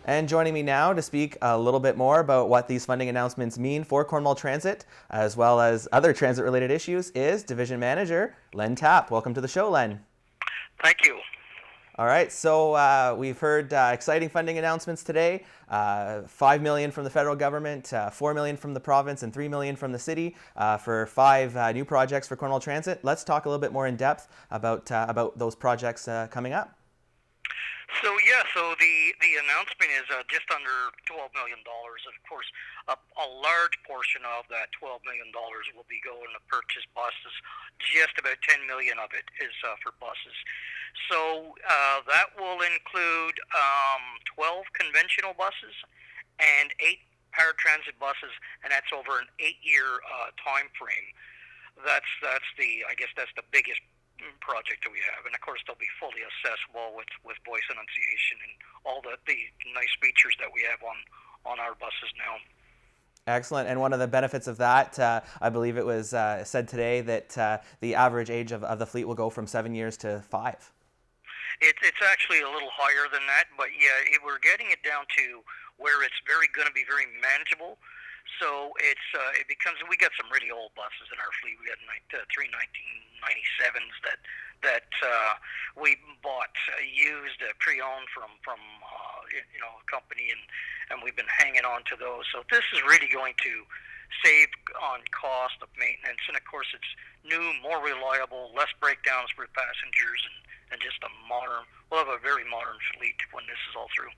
And joining me now to speak a little bit more about what these funding announcements mean for Cornwall Transit, as well as other transit-related issues, is Division Manager Len Tapp. Welcome to the show, Len. Thank you. All right, so we've heard exciting funding announcements today. $5 million from the federal government, $4 million from the province, and $3 million from the city for 5 new projects for Cornwall Transit. Let's talk a little bit more in depth about those projects coming up. So the announcement is just under $12 million. Of course, a large portion of that $12 million will be going to purchase buses. Just about $10 million of it is for buses. So that will include 12 conventional buses and 8 paratransit buses, and that's over an 8-year time frame. That's the biggest project that we have, and of course they'll be fully accessible with voice enunciation and all the nice features that we have on our buses now. Excellent. And one of the benefits of that, I believe it was said today that the average age of the fleet will go from 7 years to 5. It's actually a little higher than that, but yeah, we're getting it down to where it's going to be very manageable. So it becomes, we got some really old buses in our fleet. We got 3 1997s that we bought used, pre-owned from a company, and we've been hanging on to those. So this is really going to save on cost of maintenance, and of course it's new, more reliable, less breakdowns for passengers, and just we'll have a very modern fleet when this is all through.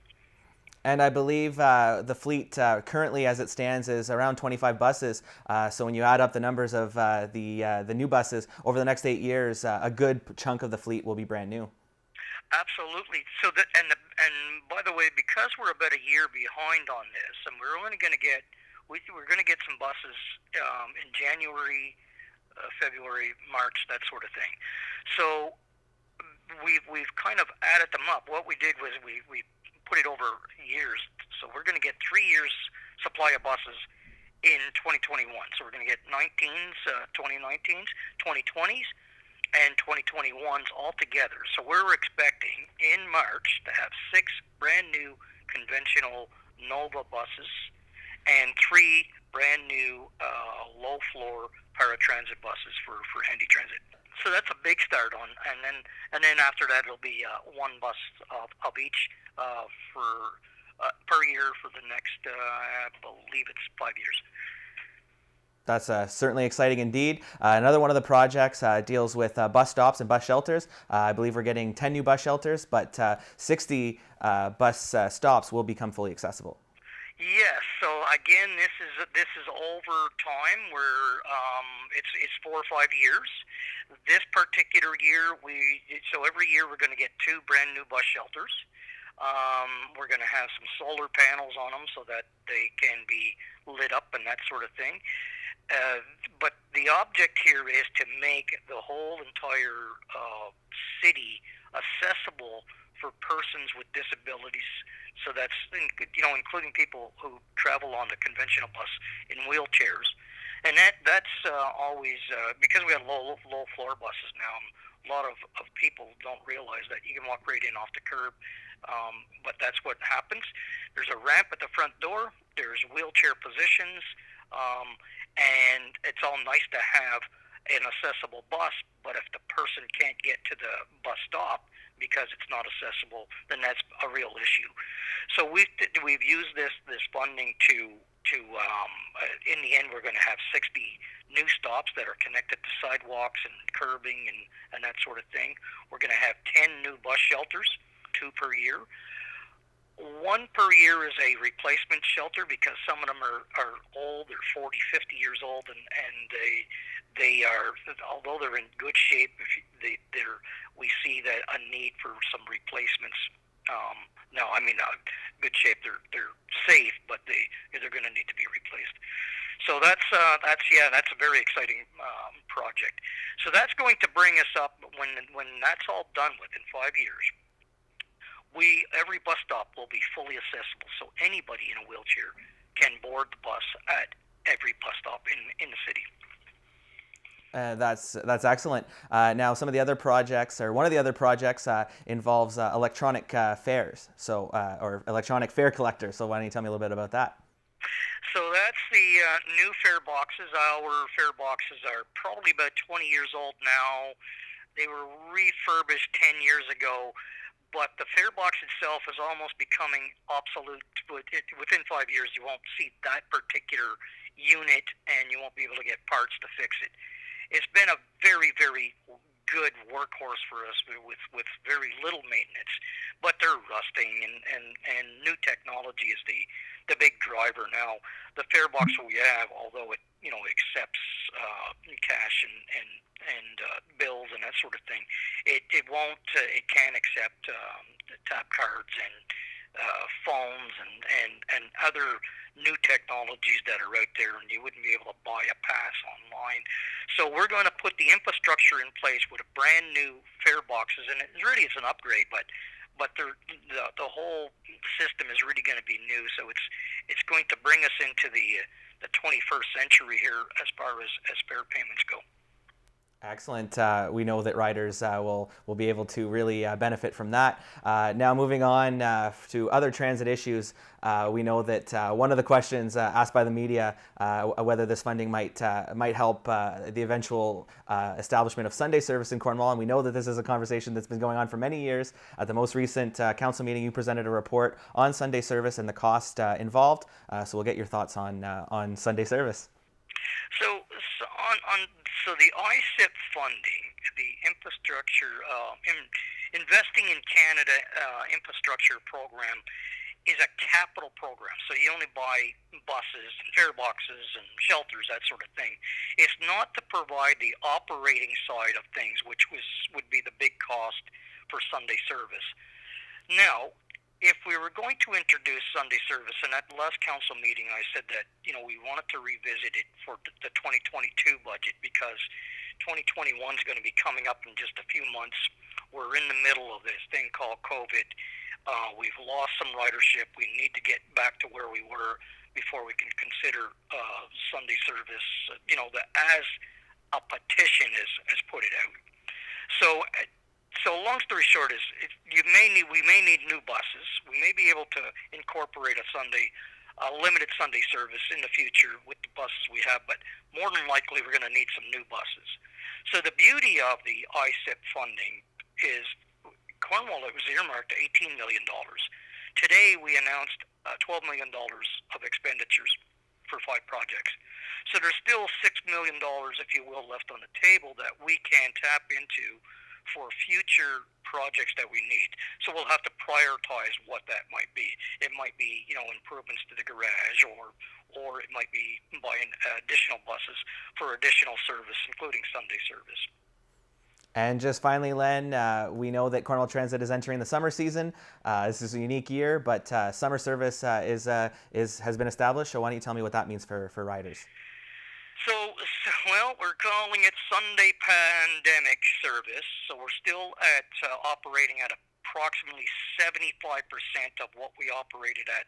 And I believe the fleet currently, as it stands, is around 25 buses. So when you add up the numbers of the new buses over the next 8 years, a good chunk of the fleet will be brand new. Absolutely. So and by the way, because we're about a year behind on this, and we're only going to get some buses in January, February, March, that sort of thing. So we've kind of added them up. What we did was we put it over years. So we're going to get 3 years supply of buses in 2021. So we're going to get 2019s, 2020s, and 2021s all together. So we're expecting in March to have 6 brand new conventional Nova buses and 3 brand new low floor paratransit buses for Handy Transit. So that's a big start on, and then after that it'll be 1 bus of each per year for the next, I believe it's 5 years. That's certainly exciting indeed. Another one of the projects deals with bus stops and bus shelters. I believe we're getting 10 new bus shelters, but 60 bus stops will become fully accessible. Yes. So again, this is over time. Where it's 4 or 5 years. This particular year, so every year we're going to get 2 brand new bus shelters. We're going to have some solar panels on them so that they can be lit up and that sort of thing. But the object here is to make the whole entire city accessible for persons with disabilities. So that's, including people who travel on the conventional bus in wheelchairs. And that's always, because we have low floor buses now, a lot of people don't realize that you can walk right in off the curb. But that's what happens. There's a ramp at the front door. There's wheelchair positions. And it's all nice to have an accessible bus, but if the person can't get to the bus stop because it's not accessible, then that's a real issue. So we've used this funding to in the end we're going to have 60 new stops that are connected to sidewalks and curbing and that sort of thing. We're going to have 10 new bus shelters, 2 per year. 1 per year is a replacement shelter because some of them are old, they're 40, 50 years old, and they are, although they're in good shape, we see that a need for some replacements. Good shape, they're safe, but they're going to need to be replaced. So that's a very exciting project. So that's going to bring us up when that's all done with in 5 years. Every bus stop will be fully accessible, so anybody in a wheelchair can board the bus at every bus stop in the city. That's excellent. Now, some of the other projects, or one of the other projects, involves electronic fares, or electronic fare collector. So, why don't you tell me a little bit about that? So that's the new fare boxes. Our fare boxes are probably about 20 years old now. They were refurbished 10 years ago, but the fare box itself is almost becoming obsolete. Within 5 years, you won't see that particular unit, and you won't be able to get parts to fix it. It's been a very, very good workhorse for us with very little maintenance, but they're rusting, and new technology is the big driver now. The fare box we have, although it accepts cash and bills and that sort of thing, it can accept tap cards and phones and other new technologies that are out there, and you wouldn't be able to buy a pass online. So we're going to put the infrastructure in place with a brand new fare boxes, and it's an upgrade, but the whole system is really going to be new. So it's going to bring us into the 21st century here as far as fare payments go. Excellent. We know that riders will be able to really benefit from that. Now, moving on to other transit issues, we know that one of the questions asked by the media whether this funding might help the eventual establishment of Sunday service in Cornwall, and we know that this is a conversation that's been going on for many years. At the most recent council meeting, you presented a report on Sunday service and the cost involved. So we'll get your thoughts on Sunday service. So the ISIP funding, the infrastructure, investing in Canada infrastructure program, is a capital program. So you only buy buses, and fare boxes, and shelters, that sort of thing. It's not to provide the operating side of things, which would be the big cost for Sunday service. Now, if we were going to introduce Sunday service, and at the last council meeting I said that we wanted to revisit it for the 2022 budget, because 2021 is going to be coming up in just a few months. We're in the middle of this thing called COVID. We've lost some ridership. We need to get back to where we were before we can consider Sunday service, as a petition has put it out. So long story short is we may need new buses. We may be able to incorporate a limited Sunday service in the future with the buses we have, but more than likely we're going to need some new buses. So the beauty of the ISIP funding is Cornwall, it was earmarked to $18 million. Today we announced $12 million of expenditures for 5 projects. So there's still $6 million, if you will, left on the table that we can tap into for future projects that we need. So we'll have to prioritize what that might be. It might be, improvements to the garage, or it might be buying additional buses for additional service, including Sunday service. And just finally, Len, we know that Cornwall Transit is entering the summer season. This is a unique year, but summer service has been established. So why don't you tell me what that means for riders? Well, we're calling it Sunday Pandemic Service. So we're still operating at approximately 75% of what we operated at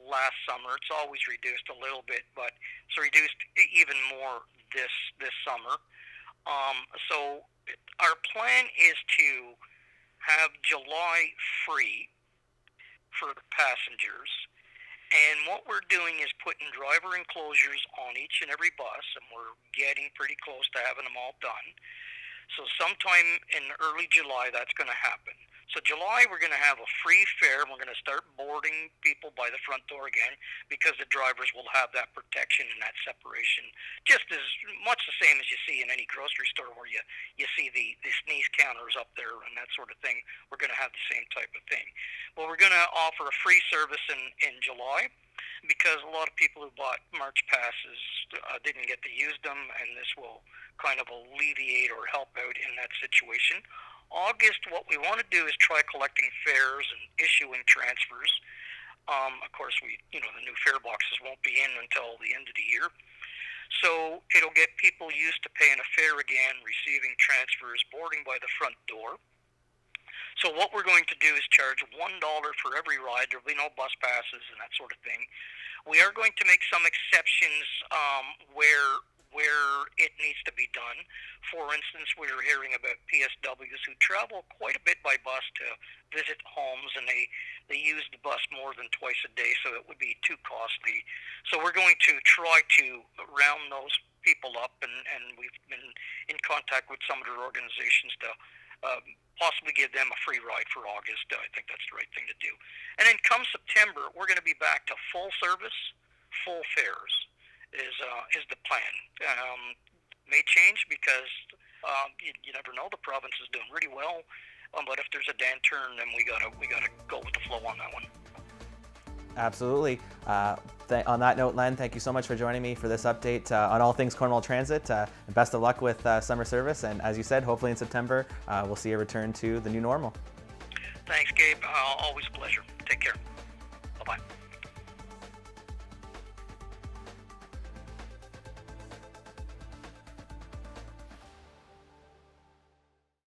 last summer. It's always reduced a little bit, but it's reduced even more this summer. So our plan is to have July free for passengers. And what we're doing is putting driver enclosures on each and every bus, and we're getting pretty close to having them all done. So sometime in early July, that's going to happen. So July, we're going to have a free fare, and we're going to start boarding people by the front door again, because the drivers will have that protection and that separation, just as much the same as you see in any grocery store where you see the sneeze counters up there and that sort of thing. We're going to have the same type of thing. Well, we're going to offer a free service in July, because a lot of people who bought March passes didn't get to use them, and this will kind of alleviate or help out in that situation. August, what we want to do is try collecting fares and issuing transfers. Of course, the new fare boxes won't be in until the end of the year. So it'll get people used to paying a fare again, receiving transfers, boarding by the front door. So what we're going to do is charge $1 for every ride. There will be no bus passes and that sort of thing. We are going to make some exceptions where where it needs to be done. For instance, we were hearing about PSWs who travel quite a bit by bus to visit homes, and they use the bus more than twice a day, so it would be too costly. So we're going to try to round those people up, and we've been in contact with some of their organizations to possibly give them a free ride for August. I think that's the right thing to do. And then come September, we're going to be back to full service, full fares is the plan. May change because you never know. The province is doing really well, but if there's a downturn, then we gotta go with the flow on that one. Absolutely. On that note, Len, thank you so much for joining me for this update on all things Cornwall Transit. And best of luck with summer service. And as you said, hopefully in September, we'll see a return to the new normal. Thanks, Gabe. Always a pleasure. Take care. Bye-bye.